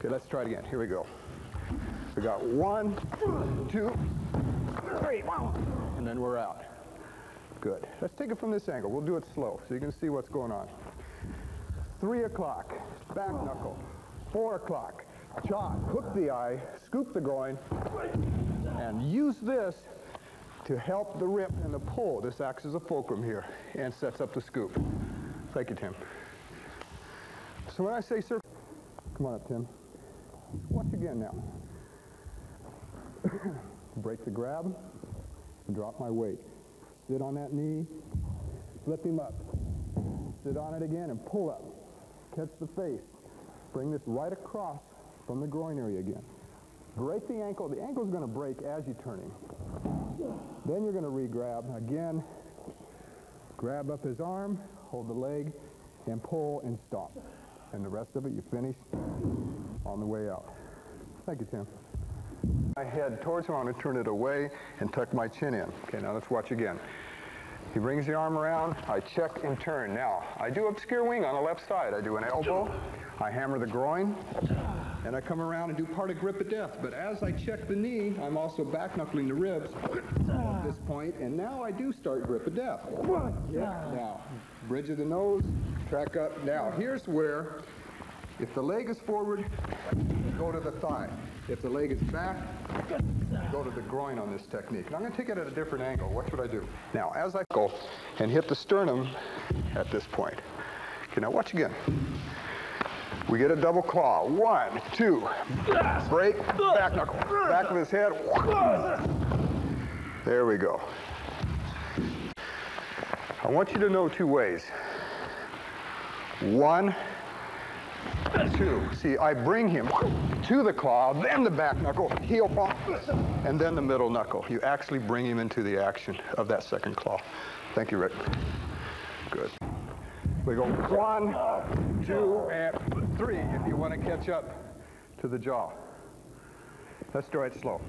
Okay, let's try it again. Here we go. We got 1, 2, 3, and then we're out. Good. Let's take it from this angle. We'll do it slow so you can see what's going on. 3 o'clock, back knuckle. 4 o'clock, jaw, hook the eye, scoop the groin, and use this to help the rip and the pull. This acts as a fulcrum here and sets up the scoop. Thank you, Tim. So when I say surf, come on up, Tim. Watch again now. Break the grab, drop my weight. Sit on that knee, flip him up. Sit on it again and pull up. Catch the face. Bring this right across from the groin area again. Break the ankle. The ankle's going to break as you turn him. Then you're going to re-grab. Again, grab up his arm, hold the leg, and pull and stop. And the rest of it you finish on the way out. Thank you, Tim. My head towards him, I'm going to turn it away and tuck my chin in. Okay, now let's watch again. He brings the arm around, I check and turn. Now, I do obscure wing on the left side. I do an elbow, I hammer the groin, and I come around and do part of grip of death. But as I check the knee, I'm also back knuckling the ribs at this point, and now I do start grip of death. Now, bridge of the nose, track up. Now, here's where, if the leg is forward, go to the thigh. If the leg is back, go to the groin on this technique. Now I'm going to take it at a different angle. What should I do? Now, as I go and hit the sternum at this point. Okay, now watch again. We get a double claw. 1, 2, break, back knuckle, back of his head. There we go. I want you to know 2 ways. 1, 2. See, I bring him to the claw, then the back knuckle, heel palm, and then the middle knuckle. You actually bring him into the action of that second claw. Thank you, Rick. Good. We go 1, 2, and 3 if you want to catch up to the jaw. Let's try it slow.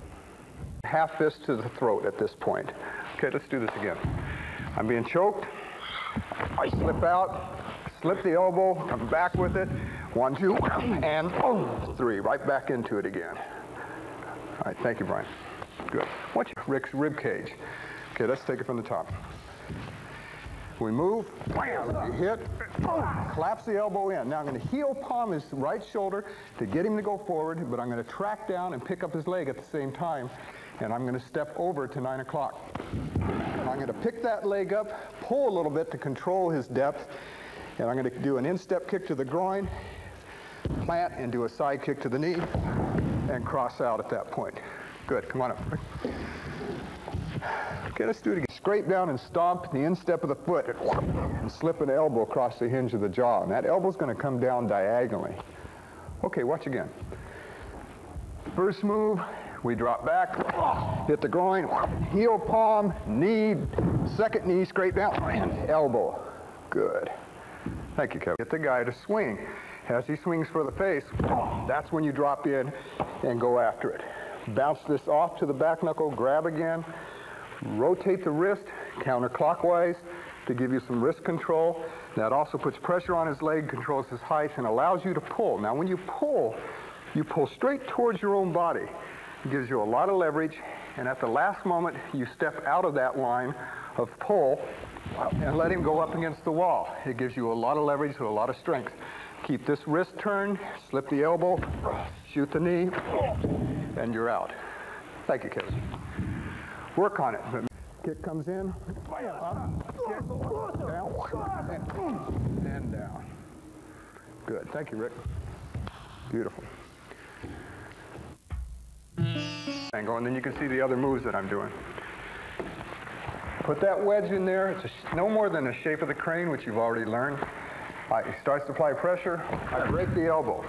Half fist to the throat at this point. Okay, let's do this again. I'm being choked. I slip out. Slip the elbow, come back with it. 1, 2, and 3. Right back into it again. All right, thank you, Brian. Good. Watch Rick's rib cage. Okay, let's take it from the top. We move, wham, hit, collapse the elbow in. Now I'm going to heel palm his right shoulder to get him to go forward, but I'm going to track down and pick up his leg at the same time, and I'm going to step over to 9 o'clock. And I'm going to pick that leg up, pull a little bit to control his depth, and I'm going to do an instep kick to the groin, plant, and do a side kick to the knee, and cross out at that point. Good, come on up. Okay, let's do it again. Scrape down and stomp the instep of the foot, and slip an elbow across the hinge of the jaw, and that elbow's going to come down diagonally. Okay, watch again. First move, we drop back, hit the groin, heel palm, knee, second knee, scrape down, and elbow. Good. Thank you, Kevin. Get the guy to swing. As he swings for the face, that's when you drop in and go after it. Bounce this off to the back knuckle, grab again, rotate the wrist counterclockwise to give you some wrist control. That also puts pressure on his leg, controls his height, and allows you to pull. Now when you pull straight towards your own body. It gives you a lot of leverage, and at the last moment, you step out of that line of pull and let him go up against the wall. It gives you a lot of leverage with a lot of strength. Keep this wrist turned, slip the elbow, shoot the knee, and you're out. Thank you, Kevin. Work on it. Kick comes in, up, kick, down, and down. Good. Thank you, Rick. Beautiful. Angle, and then you can see the other moves that I'm doing. Put that wedge in there. It's no more than the shape of the crane, which you've already learned. He starts to apply pressure. I break the elbow.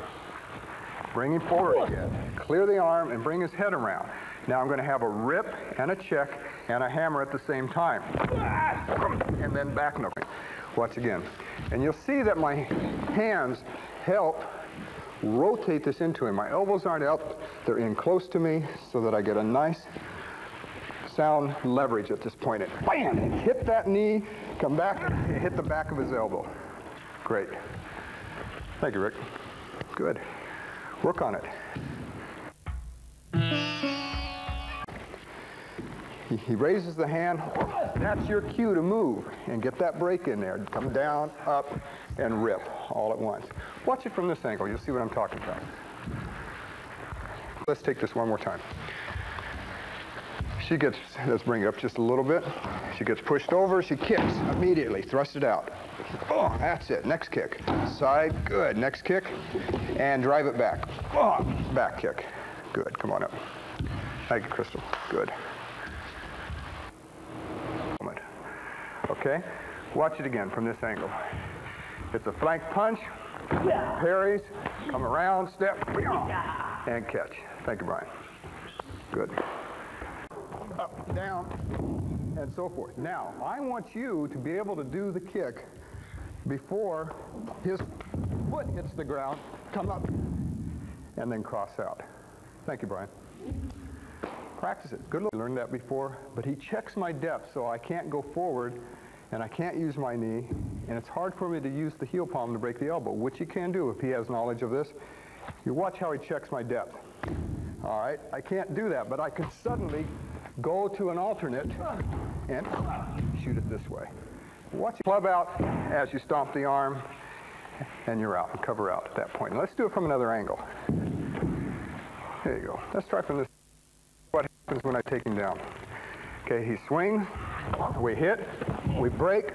Bring him forward again. Clear the arm and bring his head around. Now I'm going to have a rip and a check and a hammer at the same time. And then back knuckle. Watch again. And you'll see that my hands help rotate this into him. My elbows aren't out. They're in close to me so that I get a nice sound leverage at this point. And bam! Hit that knee, come back, and hit the back of his elbow. Great. Thank you, Rick. Good. Work on it. He raises the hand. That's your cue to move and get that break in there. Come down, up, and rip all at once. Watch it from this angle. You'll see what I'm talking about. Let's take this one more time. She gets, let's bring it up just a little bit. She gets pushed over, she kicks immediately, thrust it out. Oh, that's it, next kick. Side, good, next kick, and drive it back. Oh, back kick, good, come on up. Thank you, Crystal, good. Okay, watch it again from this angle. It's a flank punch, parries, come around, step, and catch. Thank you, Brian. Good. Up, down, and so forth. Now, I want you to be able to do the kick before his foot hits the ground, come up, and then cross out. Thank you, Brian. Practice it. Good. I learned that before, but he checks my depth, so I can't go forward, and I can't use my knee, and it's hard for me to use the heel palm to break the elbow, which he can do if he has knowledge of this. You watch how he checks my depth. All right, I can't do that, but I can suddenly go to an alternate and shoot it this way. Watch it club out as you stomp the arm, and you're out, and cover out at that point. And let's do it from another angle. There you go. Let's try from this. What happens when I take him down? Okay, he swings, we hit, we break,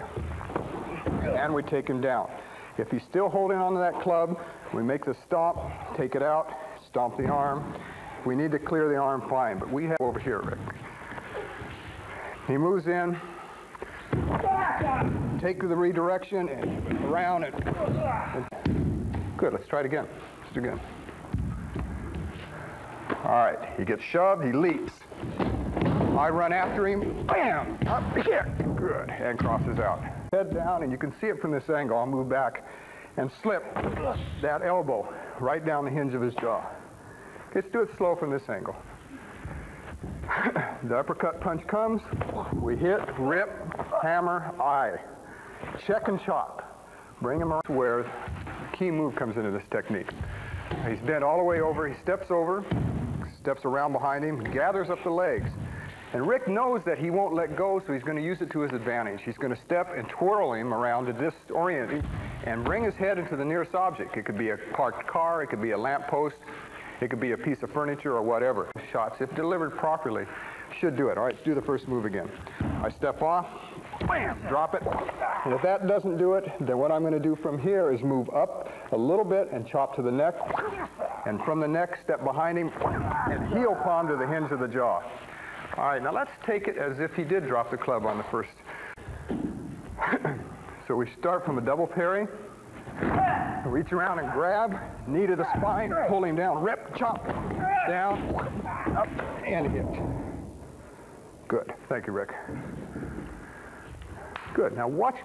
and we take him down. If he's still holding onto that club, we make the stomp, take it out, stomp the arm. If we need to clear the arm, fine, but we have over here, Rick. He moves in, take the redirection, and around, and good, let's try it again. Let's do it again. All right, he gets shoved, he leaps. I run after him, bam, up, kick, good, and crosses out. Head down, and you can see it from this angle. I'll move back and slip that elbow right down the hinge of his jaw. Okay, let's do it slow from this angle. The uppercut punch comes, we hit, rip, hammer, eye. Check and chop. Bring him around to where the key move comes into this technique. He's bent all the way over, he steps over, steps around behind him, gathers up the legs. And Rick knows that he won't let go, so he's going to use it to his advantage. He's going to step and twirl him around to disorient him and bring his head into the nearest object. It could be a parked car, it could be a lamppost, it could be a piece of furniture or whatever. Shots, if delivered properly, should do it. All right, let's do the first move again. I step off, bam, drop it. And if that doesn't do it, then what I'm going to do from here is move up a little bit and chop to the neck. And from the neck, step behind him and heel palm to the hinge of the jaw. All right, now let's take it as if he did drop the club on the first. So we start from a double parry, reach around and grab, knee to the spine, pull him down, rip, chop, down, up, and hit. Good, thank you, Rick. Good, now watch